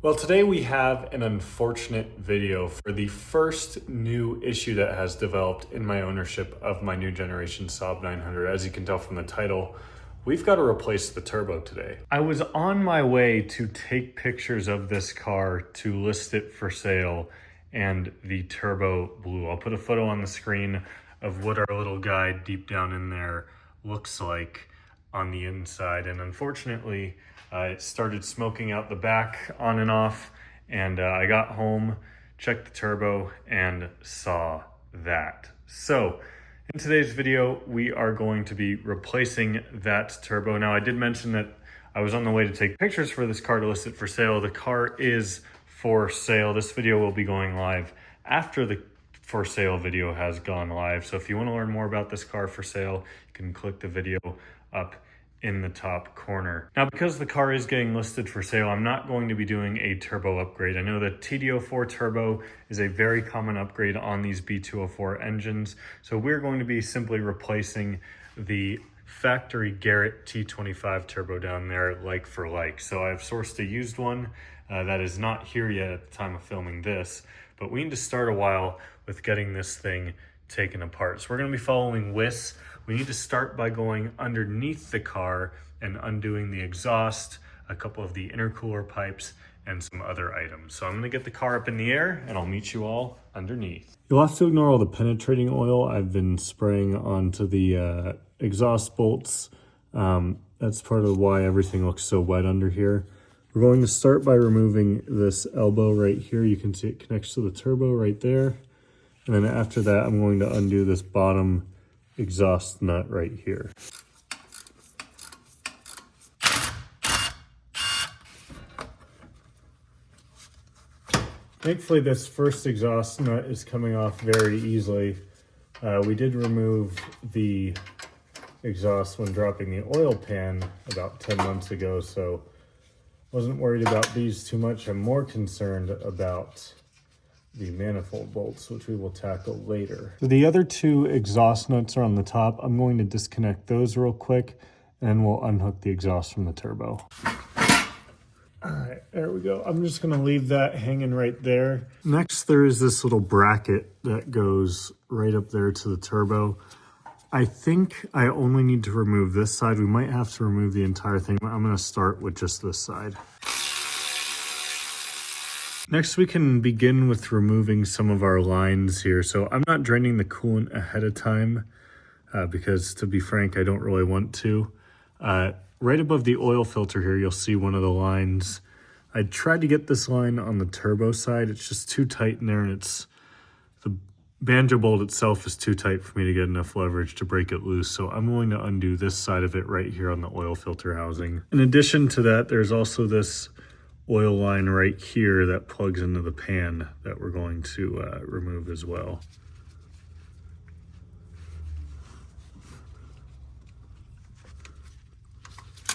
Well, today we have an unfortunate video for the first new issue that has developed in my ownership of my new generation Saab 900. As you can tell from the title, we've got to replace the turbo today. I was on my way to take pictures of this car to list it for sale, and the turbo blew. I'll put a photo on the screen of what our little guy deep down in there looks like on the inside, and unfortunately it started smoking out the back on and off, and I got home, checked the turbo, and saw that. So in today's video we are going to be replacing that turbo. Now, I did mention that I was on the way to take pictures for this car to list it for sale. The car is for sale. This video will be going live after the for sale video has gone live. So if you want to learn more about this car for sale, you can click the video up in the top corner. Now, because the car is getting listed for sale, I'm not going to be doing a turbo upgrade. I know that TD04 turbo is a very common upgrade on these B204 engines. So we're going to be simply replacing the factory Garrett T25 turbo down there like for like. So I've sourced a used one that is not here yet at the time of filming this, but we need to start a while with getting this thing taken apart. So we're going to be following WIS. We need to start by going underneath the car and undoing the exhaust, a couple of the intercooler pipes, and some other items. So I'm going to get the car up in the air and I'll meet you all underneath. You'll have to ignore all the penetrating oil I've been spraying onto the exhaust bolts. That's part of why everything looks so wet under here. We're going to start by removing this elbow right here. You can see it connects to the turbo right there. And then after that, I'm going to undo this bottom exhaust nut right here. Thankfully, this first exhaust nut is coming off very easily. We did remove the exhaust when dropping the oil pan about 10 months ago, so wasn't worried about these too much. I'm more concerned about the manifold bolts, which we will tackle later. So the other two exhaust nuts are on the top. I'm going to disconnect those real quick, and then we'll unhook the exhaust from the turbo. All right, there we go. I'm just gonna leave that hanging right there. Next, there is this little bracket that goes right up there to the turbo. I think I only need to remove this side. We might have to remove the entire thing, but I'm gonna start with just this side. Next, we can begin with removing some of our lines here. So I'm not draining the coolant ahead of time because, to be frank, I don't really want to. Right above the oil filter here, you'll see one of the lines. I tried to get this line on the turbo side. It's just too tight in there, and the banjo bolt itself is too tight for me to get enough leverage to break it loose. So I'm going to undo this side of it right here on the oil filter housing. In addition to that, there's also this oil line right here that plugs into the pan that we're going to remove as well.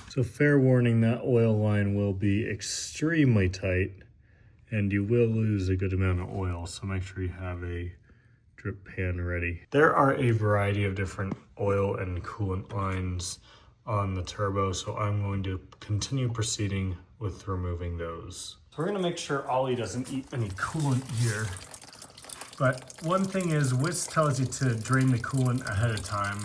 So fair warning, that oil line will be extremely tight and you will lose a good amount of oil, so make sure you have a drip pan ready. There are a variety of different oil and coolant lines on the turbo, so I'm going to continue proceeding with removing those. So we're gonna make sure Ollie doesn't eat any coolant here. But one thing is, WIS tells you to drain the coolant ahead of time.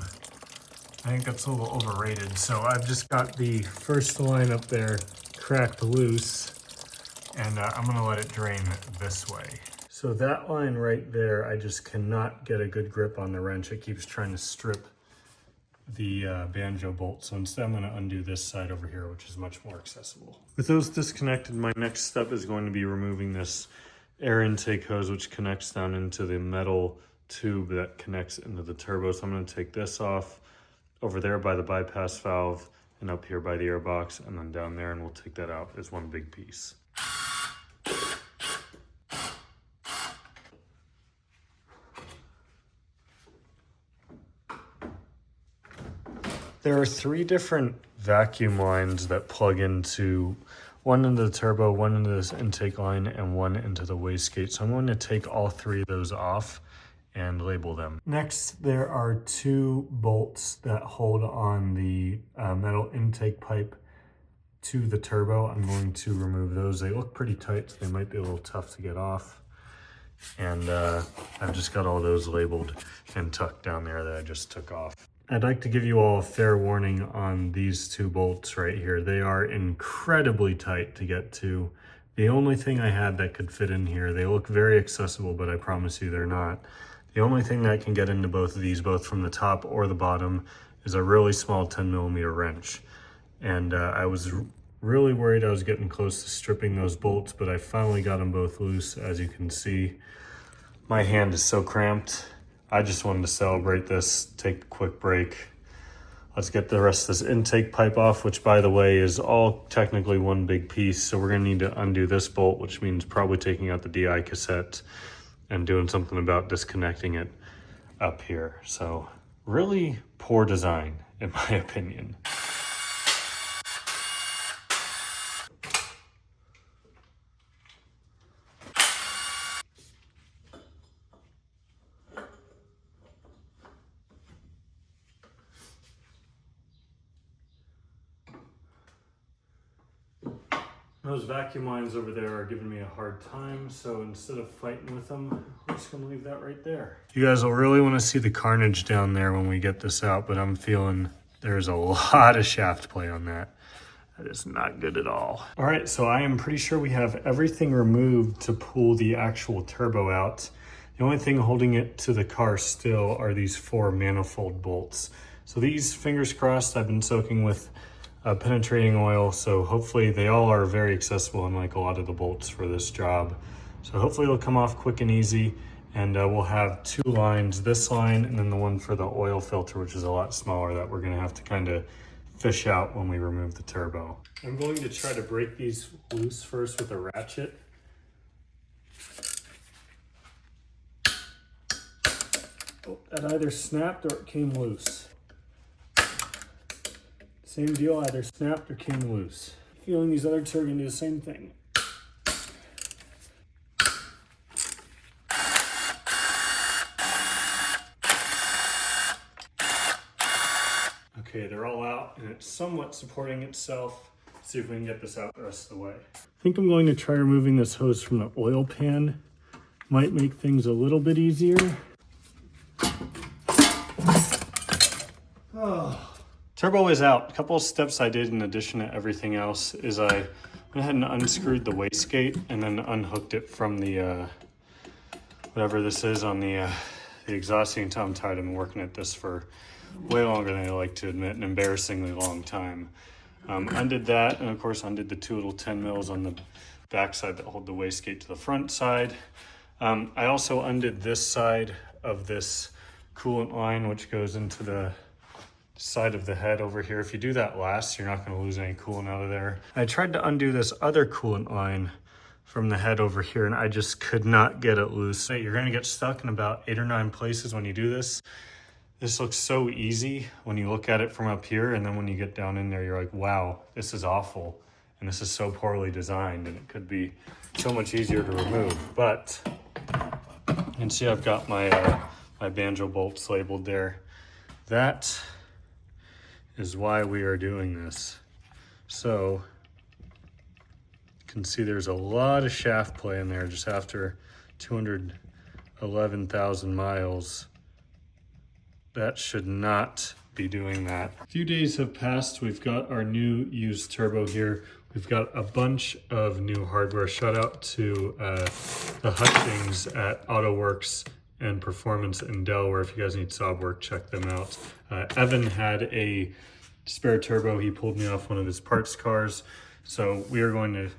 I think that's a little overrated. So I've just got the first line up there cracked loose, and I'm gonna let it drain this way. So that line right there, I just cannot get a good grip on the wrench. It keeps trying to strip the banjo bolt. So instead I'm going to undo this side over here, which is much more accessible. With those disconnected, my next step is going to be removing this air intake hose, which connects down into the metal tube that connects into the turbo. So I'm going to take this off over there by the bypass valve and up here by the air box, and then down there, and we'll take that out as one big piece. There are three different vacuum lines that plug into, one into the turbo, one into this intake line, and one into the wastegate. So I'm going to take all three of those off and label them. Next, there are two bolts that hold on the metal intake pipe to the turbo, I'm going to remove those. They look pretty tight, so they might be a little tough to get off. And I've just got all those labeled and tucked down there that I just took off. I'd like to give you all a fair warning on these two bolts right here. They are incredibly tight to get to. The only thing I had that could fit in here, they look very accessible, but I promise you they're not. The only thing that can get into both of these, both from the top or the bottom, is a really small 10mm wrench. And I was really worried I was getting close to stripping those bolts, but I finally got them both loose. As you can see, my hand is so cramped. I just wanted to celebrate this, take a quick break. Let's get the rest of this intake pipe off, which by the way is all technically one big piece. So we're gonna need to undo this bolt, which means probably taking out the DI cassette and doing something about disconnecting it up here. So really poor design, in my opinion. Those vacuum lines over there are giving me a hard time, so instead of fighting with them, we're just gonna leave that right there. You guys will really wanna see the carnage down there when we get this out, but I'm feeling there's a lot of shaft play on that. That is not good at all. All right, so I am pretty sure we have everything removed to pull the actual turbo out. The only thing holding it to the car still are these 4 manifold bolts. So these, fingers crossed, I've been soaking with penetrating oil, so hopefully they all are very accessible, unlike a lot of the bolts for this job. So hopefully it'll come off quick and easy, and we'll have 2 lines, this line and then the one for the oil filter, which is a lot smaller, that we're gonna have to kind of fish out when we remove the turbo. I'm going to try to break these loose first with a ratchet. Oh, that either snapped or it came loose. Same deal, either snapped or came loose. Feeling these other two are gonna do the same thing. Okay, they're all out and it's somewhat supporting itself. Let's see if we can get this out the rest of the way. I think I'm going to try removing this hose from the oil pan. Might make things a little bit easier. Oh. Turbo is out. A couple of steps I did in addition to everything else is I went ahead and unscrewed the wastegate and then unhooked it from the, whatever this is on the exhaust until I'm tired. I've been working at this for way longer than I like to admit, an embarrassingly long time. Undid that, and of course undid the 2 little 10mm on the back side that hold the wastegate to the front side. I also undid this side of this coolant line, which goes into the side of the head over here. If you do that last, you're not going to lose any coolant out of there. I tried to undo this other coolant line from the head over here, and I just could not get it loose. You're going to get stuck in about 8 or 9 places when you do this. This looks so easy when you look at it from up here, and then when you get down in there, you're like, wow, this is awful, and this is so poorly designed, and it could be so much easier to remove. But you can see I've got my my banjo bolts labeled there. That is why we are doing this. So you can see there's a lot of shaft play in there just after 211,000 miles. That should not be doing that. A few days have passed. We've got our new used turbo here. We've got a bunch of new hardware. Shout out to the Hutchings at AutoWorks and Performance in Delaware. If you guys need Saab work, check them out. Evan had a spare turbo. He pulled me off one of his parts cars. So we are going to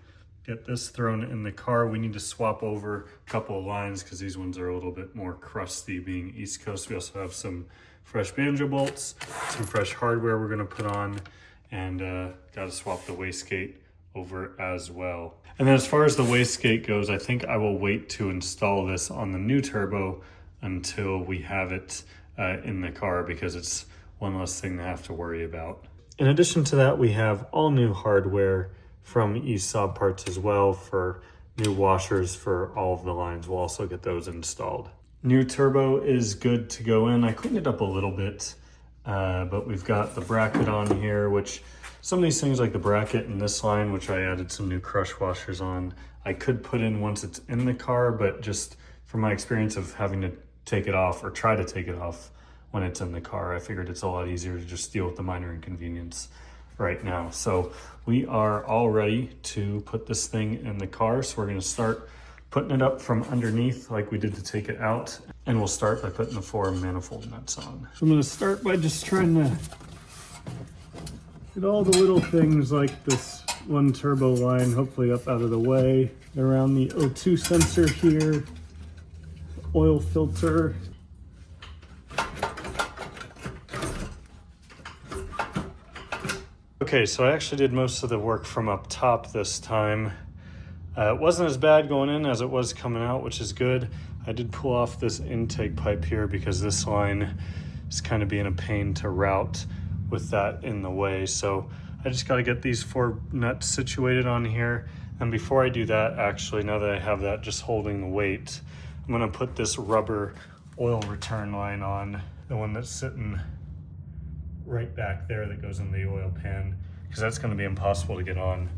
get this thrown in the car. We need to swap over a couple of lines because these ones are a little bit more crusty, being East Coast. We also have some fresh banjo bolts, some fresh hardware we're gonna put on, and got to swap the wastegate over as well. And then as far as the wastegate goes, I think I will wait to install this on the new turbo until we have it in the car, because it's one less thing to have to worry about. In addition to that, we have all new hardware from East Saab Parts as well for new washers for all of the lines. We'll also get those installed. New turbo is good to go in. I cleaned it up a little bit, but we've got the bracket on here, which Some of these things like the bracket and this line, which I added some new crush washers on, I could put in once it's in the car, but just from my experience of having to take it off or try to take it off when it's in the car, I figured it's a lot easier to just deal with the minor inconvenience right now. So we are all ready to put this thing in the car. So we're gonna start putting it up from underneath like we did to take it out. And we'll start by putting the 4 manifold nuts on. So I'm gonna start by just trying to get all the little things like this one turbo line hopefully up out of the way. Around the O2 sensor here, oil filter. Okay, so I actually did most of the work from up top this time. It wasn't as bad going in as it was coming out, which is good. I did pull off this intake pipe here because this line is kind of being a pain to route with that in the way. So I just got to get these 4 nuts situated on here. And before I do that, actually, now that I have that just holding the weight, I'm going to put this rubber oil return line on, the one that's sitting right back there that goes in the oil pan, because that's going to be impossible to get on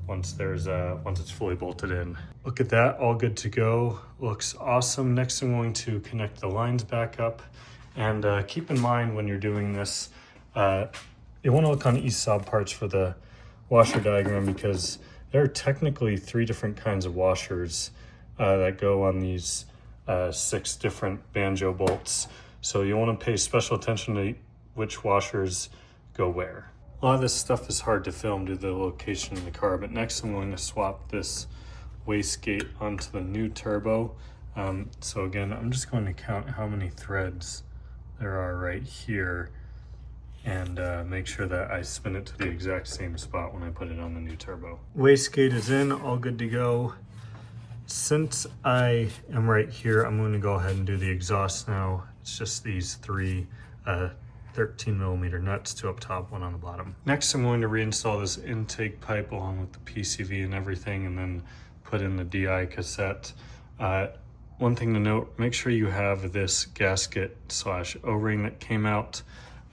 once it's fully bolted in. Look at that, all good to go. Looks awesome. Next I'm going to connect the lines back up, and keep in mind when you're doing this, you want to look on each Saab parts for the washer diagram, because there are technically 3 different kinds of washers that go on these 6 different banjo bolts. So you want to pay special attention to which washers go where. A lot of this stuff is hard to film due to the location in the car, but next I'm going to swap this wastegate onto the new turbo. So again, I'm just going to count how many threads there are right here and make sure that I spin it to the exact same spot when I put it on the new turbo. Wastegate is in, all good to go. Since I am right here, I'm going to go ahead and do the exhaust now. It's just these 3 13mm nuts, 2 up top, 1 on the bottom. Next, I'm going to reinstall this intake pipe along with the PCV and everything, and then put in the DI cassette. One thing to note, make sure you have this gasket / O-ring that came out.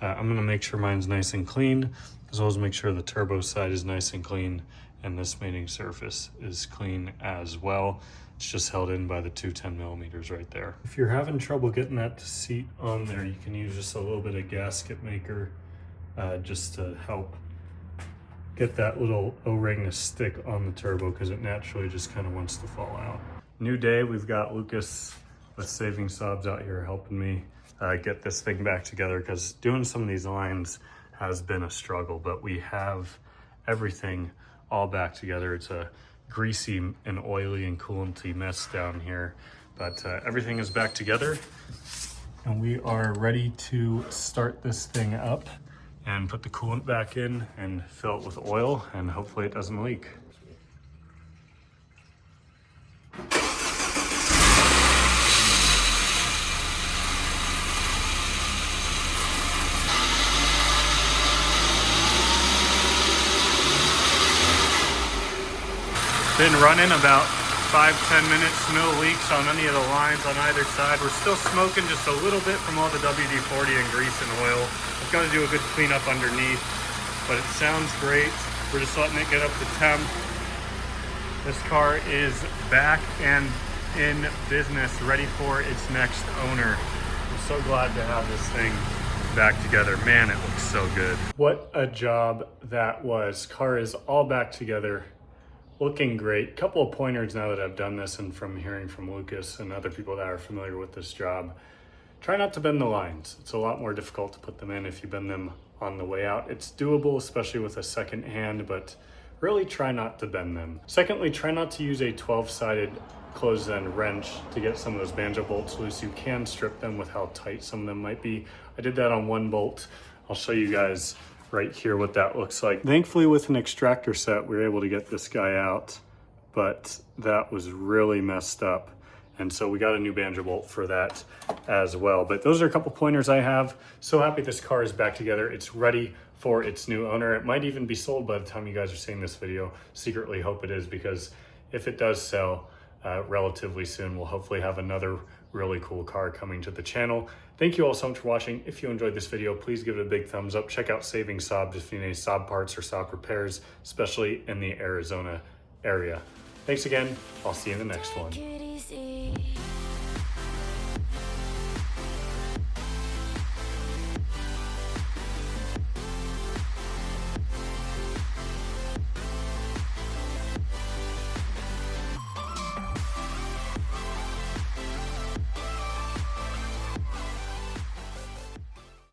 I'm gonna make sure mine's nice and clean, as well as make sure the turbo side is nice and clean, and this mating surface is clean as well. It's just held in by the 2 10mm right there. If you're having trouble getting that seat on there, you can use just a little bit of gasket maker just to help get that little O-ring to stick on the turbo, because it naturally just kind of wants to fall out. New day, we've got Lucas with Saving Saabs out here helping me get this thing back together, because doing some of these lines has been a struggle, but we have everything all back together. It's a greasy and oily and coolanty mess down here, but everything is back together, and we are ready to start this thing up and put the coolant back in and fill it with oil, and hopefully it doesn't leak. Been running about 5-10 minutes, no leaks on any of the lines on either side. We're still smoking just a little bit from all the WD-40 and grease and oil. I've got to do a good cleanup underneath, but it sounds great. We're just letting it get up to temp. This car is back and in business, ready for its next owner. I'm so glad to have this thing back together. Man, it looks so good. What a job that was. Car is all back together. Looking great. Couple of pointers now that I've done this, and from hearing from Lucas and other people that are familiar with this job. Try not to bend the lines. It's a lot more difficult to put them in if you bend them on the way out. It's doable, especially with a second hand, but really try not to bend them. Secondly, try not to use a 12-sided closed-end wrench to get some of those banjo bolts loose. You can strip them with how tight some of them might be. I did that on 1 bolt. I'll show you guys right here what that looks like. Thankfully, with an extractor set, we were able to get this guy out, but that was really messed up. And so we got a new banjo bolt for that as well. But those are a couple pointers I have. So happy this car is back together. It's ready for its new owner. It might even be sold by the time you guys are seeing this video. Secretly hope it is, because if it does sell relatively soon, we'll hopefully have another really cool car coming to the channel. Thank you all so much for watching. If you enjoyed this video, please give it a big thumbs up. Check out Saving Saab if you need any Saab parts or Saab repairs, especially in the Arizona area. Thanks again. I'll see you in the next one.